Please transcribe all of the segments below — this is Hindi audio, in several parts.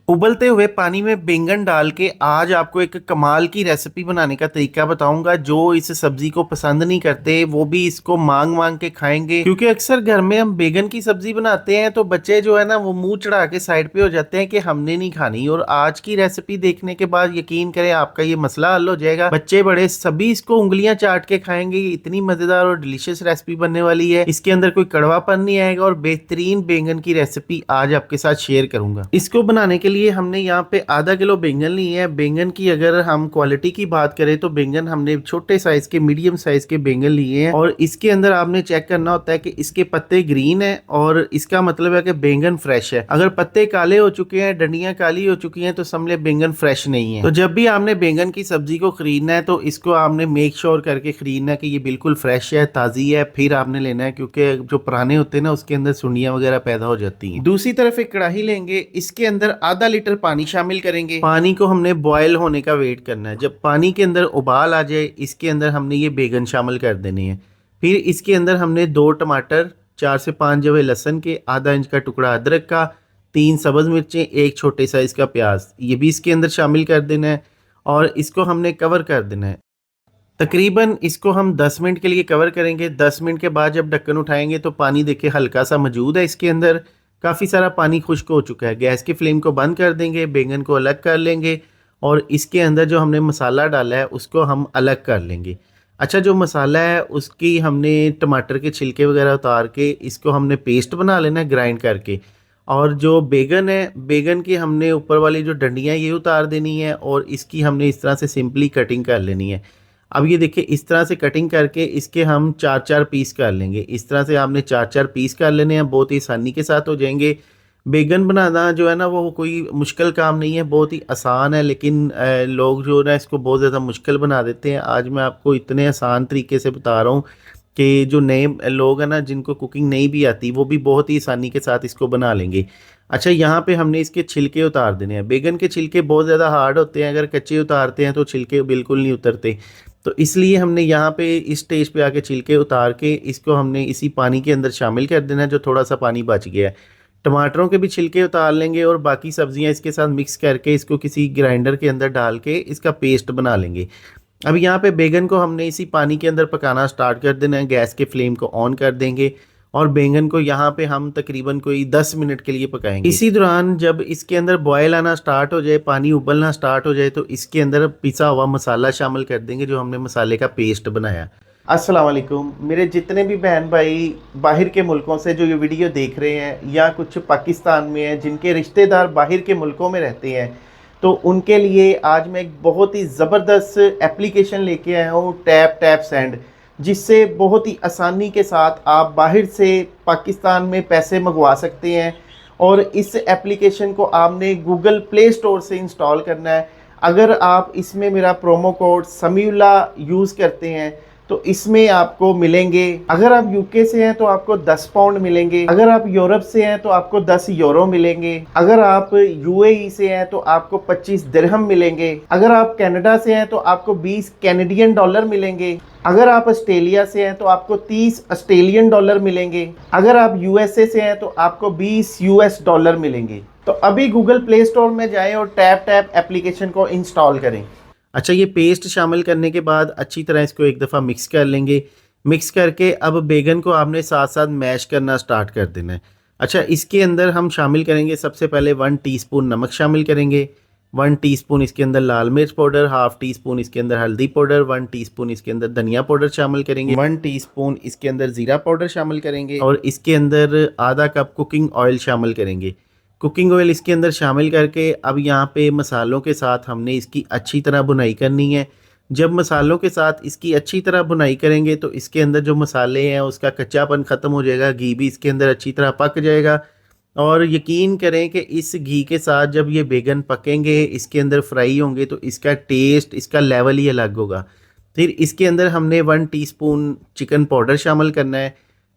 उबलते हुए पानी में बैंगन डाल के आज आपको एक कमाल की रेसिपी बनाने का तरीका बताऊंगा। जो इस सब्जी को पसंद नहीं करते वो भी इसको मांग मांग के खाएंगे, क्योंकि अक्सर घर में हम बैंगन की सब्जी बनाते हैं तो बच्चे जो है ना वो मुंह चढ़ा के साइड पे हो जाते हैं कि हमने नहीं खानी। और आज की रेसिपी देखने के बाद यकीन करें आपका ये मसला हल हो जाएगा। बच्चे बड़े सभी इसको उंगलियां चाट के खाएंगे। ये इतनी मजेदार और डिलीशियस रेसिपी बनने वाली है, इसके अंदर कोई कड़वापन नहीं आएगा और बेहतरीन बैंगन की रेसिपी आज आपके साथ शेयर करूंगा। इसको बनाने के लिए हमने यहाँ पे आधा किलो बैंगन लिए है। बैंगन की अगर हम क्वालिटी की बात करें तो बैंगन हमने छोटे साइज के मीडियम साइज के बैंगन लिए हैं। और इसके अंदर आपने चेक करना होता है कि इसके पत्ते ग्रीन है और इसका मतलब है कि बैंगन फ्रेश है। अगर पत्ते काले हो चुके हैं, डंडियां काली हो चुकी हैं, तो समझ बैंगन फ्रेश नहीं है। तो जब भी आपने बैंगन की सब्जी को खरीदना है तो इसको आपने मेक श्योर करके खरीदना है कि ये बिल्कुल फ्रेश है, ताजी है, फिर आपने लेना है, क्योंकि जो पुराने होते हैं ना उसके अंदर सुंडियां वगैरह पैदा हो जाती हैं। दूसरी तरफ एक कढ़ाई लेंगे, इसके अंदर आधा लीटर पानी शामिल करेंगे। पानी को हमने बॉयल होने का वेट करना है। जब पानी के अंदर उबाल आ जाए इसके अंदर हमने ये बैंगन शामिल कर देने हैं। फिर इसके अंदर हमने 2 टमाटर, 4 से 5 जवे लहसुन के, आधा इंच का टुकड़ा अदरक का, 3 सब्ज मिर्चें, एक छोटे साइज का प्याज, ये भी इसके अंदर शामिल कर देना है और इसको हमने कवर कर देना है। तकरीबन इसको हम 10 मिनट के लिए कवर करेंगे। 10 मिनट के बाद जब ढक्कन उठाएंगे तो पानी देखिए हल्का सा मौजूद है, इसके अंदर काफ़ी सारा पानी खुश्क हो चुका है। गैस की फ्लेम को बंद कर देंगे, बैंगन को अलग कर लेंगे और इसके अंदर जो हमने मसाला डाला है उसको हम अलग कर लेंगे। अच्छा, जो मसाला है उसकी हमने टमाटर के छिलके वगैरह उतार के इसको हमने पेस्ट बना लेना है ग्राइंड करके। और जो बैगन है, बैगन की हमने ऊपर वाली जो डंडियाँ ये उतार देनी है और इसकी हमने इस तरह से सिंपली कटिंग कर लेनी है। अब ये देखिए इस तरह से कटिंग करके इसके हम 4-4 पीस कर लेंगे। इस तरह से आपने 4-4 पीस कर लेने हैं, बहुत ही आसानी के साथ हो जाएंगे। बैगन बनाना जो है ना वो कोई मुश्किल काम नहीं है, बहुत ही आसान है। लेकिन लोग जो ना इसको बहुत ज़्यादा मुश्किल बना देते हैं। आज मैं आपको इतने आसान तरीके से बता रहा हूँ कि जो नए लोग हैं ना जिनको कुकिंग नहीं भी आती वो भी बहुत ही आसानी के साथ इसको बना लेंगे। अच्छा, यहाँ पे हमने इसके छिलके उतार देने हैं। बैगन के छिलके बहुत ज़्यादा हार्ड होते हैं, अगर कच्चे उतारते हैं तो छिलके बिल्कुल नहीं उतरते। तो इसलिए हमने यहाँ पे इस स्टेज पे आके छिलके उतार के इसको हमने इसी पानी के अंदर शामिल कर देना है जो थोड़ा सा पानी बच गया है। टमाटरों के भी छिलके उतार लेंगे और बाकी सब्जियां इसके साथ मिक्स करके इसको किसी ग्राइंडर के अंदर डाल के इसका पेस्ट बना लेंगे। अब यहाँ पे बैगन को हमने इसी पानी के अंदर पकाना स्टार्ट कर देना है। गैस के फ्लेम को ऑन कर देंगे और बैंगन को यहाँ पे हम तकरीबन कोई 10 मिनट के लिए पकाएंगे। इसी दौरान जब इसके अंदर बॉयल आना स्टार्ट हो जाए, पानी उबलना स्टार्ट हो जाए, तो इसके अंदर पिसा हुआ मसाला शामिल कर देंगे जो हमने मसाले का पेस्ट बनाया। अस्सलाम वालेकुम मेरे जितने भी बहन भाई बाहर के मुल्कों से जो ये वीडियो देख रहे हैं या कुछ पाकिस्तान में हैं जिनके रिश्तेदार बाहर के मुल्कों में रहते हैं, तो उनके लिए आज मैं एक बहुत ही ज़बरदस्त एप्लीकेशन लेके आया हूँ, टैप टैप सेंड, जिससे बहुत ही आसानी के साथ आप बाहर से पाकिस्तान में पैसे मंगवा सकते हैं। और इस एप्लीकेशन को आपने गूगल प्ले स्टोर से इंस्टॉल करना है। अगर आप इसमें मेरा प्रोमो कोड समीउल्ला यूज़ करते हैं तो इसमें आपको मिलेंगे, अगर आप यूके से हैं तो आपको 10 पाउंड मिलेंगे, अगर आप यूरोप से हैं तो आपको 10 यूरो मिलेंगे, अगर आप यूएई से हैं तो आपको 25 दिरहम मिलेंगे, अगर आप कनाडा से हैं तो आपको 20 कैनेडियन डॉलर मिलेंगे, अगर आप ऑस्ट्रेलिया से हैं तो आपको 30 ऑस्ट्रेलियन डॉलर मिलेंगे, अगर आप यूएसए से हैं तो आपको 20 यूएस डॉलर मिलेंगे। तो अभी गूगल प्ले स्टोर में जाएं और टैप टैप एप्लीकेशन को इंस्टॉल करें। अच्छा, ये पेस्ट शामिल करने के बाद अच्छी तरह इसको एक दफ़ा मिक्स कर लेंगे। मिक्स करके अब बैगन को आपने साथ साथ मैश करना स्टार्ट कर देना है। अच्छा, इसके अंदर हम शामिल करेंगे सबसे पहले 1 टीस्पून नमक शामिल करेंगे, 1 टीस्पून इसके अंदर लाल मिर्च पाउडर, हाफ टी स्पून इसके अंदर हल्दी पाउडर, 1 टीस्पून इसके अंदर धनिया पाउडर शामिल करेंगे, 1 टीस्पून इसके अंदर ज़ीरा पाउडर शामिल करेंगे और इसके अंदर आधा कप कुकिंग ऑयल शामिल करेंगे। कुकिंग ऑयल इसके अंदर शामिल करके अब यहाँ पे मसालों के साथ हमने इसकी अच्छी तरह भुनाई करनी है। जब मसालों के साथ इसकी अच्छी तरह भुनाई करेंगे तो इसके अंदर जो मसाले हैं उसका कच्चापन ख़त्म हो जाएगा, घी भी इसके अंदर अच्छी तरह पक जाएगा। और यकीन करें कि इस घी के साथ जब ये बैगन पकेंगे, इसके अंदर फ्राई होंगे, तो इसका टेस्ट, इसका लेवल ही अलग होगा। फिर इसके अंदर हमने 1 टीस्पून चिकन पाउडर शामिल करना है,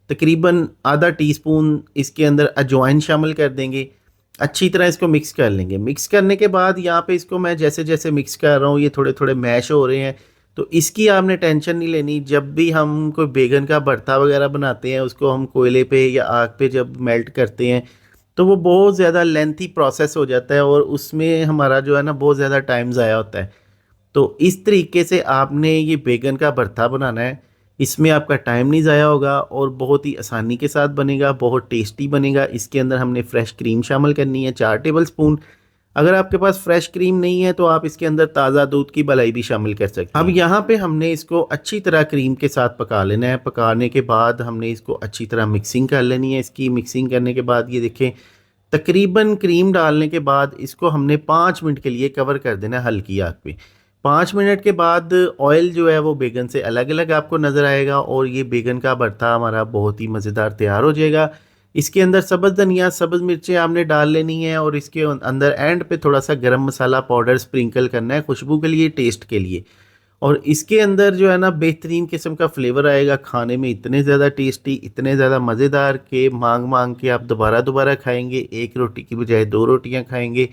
तकरीबन आधा टीस्पून इसके अंदर अजवाइन शामिल कर देंगे। अच्छी तरह इसको मिक्स कर लेंगे। मिक्स करने के बाद यहाँ पे इसको मैं जैसे जैसे मिक्स कर रहा हूँ ये थोड़े थोड़े मैश हो रहे हैं, तो इसकी आपने टेंशन नहीं लेनी। जब भी हम कोई बैगन का भरता वगैरह बनाते हैं उसको हम कोयले पे या आग पे जब मेल्ट करते हैं तो वो बहुत ज़्यादा लेंथी प्रोसेस हो जाता है और उसमें हमारा जो है ना बहुत ज़्यादा टाइम ज़ाया होता है। तो इस तरीके से आपने ये बैगन का भरता बनाना है। इसमें आपका टाइम नहीं ज़ाया होगा और बहुत ही आसानी के साथ बनेगा, बहुत टेस्टी बनेगा। इसके अंदर हमने फ्रेश क्रीम शामिल करनी है 4 टेबल स्पून। अगर आपके पास फ्रेश क्रीम नहीं है तो आप इसके अंदर ताज़ा दूध की मलाई भी शामिल कर सकते हैं। अब यहाँ पे हमने इसको अच्छी तरह क्रीम के साथ पका लेना है। पकाने के बाद हमने इसको अच्छी तरह मिक्सिंग कर लेनी है। इसकी मिक्सिंग करने के बाद ये देखें, तकरीबन क्रीम डालने के बाद इसको हमने 5 मिनट के लिए कवर कर देना है हल्की आग पे। 5 मिनट के बाद ऑयल जो है वो बैगन से अलग अलग आपको नज़र आएगा और ये बैगन का भरता हमारा बहुत ही मज़ेदार तैयार हो जाएगा। इसके अंदर सब्ज़ धनिया, सब्ज़ मिर्चें आपने डाल लेनी है और इसके अंदर एंड पे थोड़ा सा गरम मसाला पाउडर स्प्रिंकल करना है खुशबू के लिए, टेस्ट के लिए। और इसके अंदर जो है ना बेहतरीन किस्म का फ्लेवर आएगा, खाने में इतने ज़्यादा टेस्टी, इतने ज़्यादा मज़ेदार कि मांग मांग के आप दोबारा दोबारा खाएंगे। एक रोटी की बजाय 2 रोटियां खाएंगे।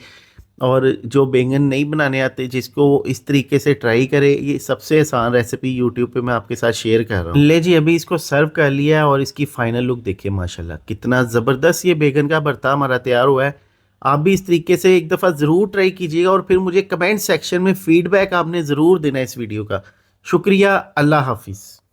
और जो बैंगन नहीं बनाने आते जिसको वो इस तरीके से ट्राई करे, ये सबसे आसान रेसिपी यूट्यूब पे मैं आपके साथ शेयर कर रहा हूँ। ले जी, अभी इसको सर्व कर लिया है और इसकी फाइनल लुक देखिए, माशाल्लाह कितना ज़बरदस्त ये बैगन का भरता हमारा तैयार हुआ है। आप भी इस तरीके से एक दफ़ा ज़रूर ट्राई कीजिएगा और फिर मुझे कमेंट सेक्शन में फ़ीडबैक आपने ज़रूर देना है इस वीडियो का। शुक्रिया, अल्लाह हाफिज़।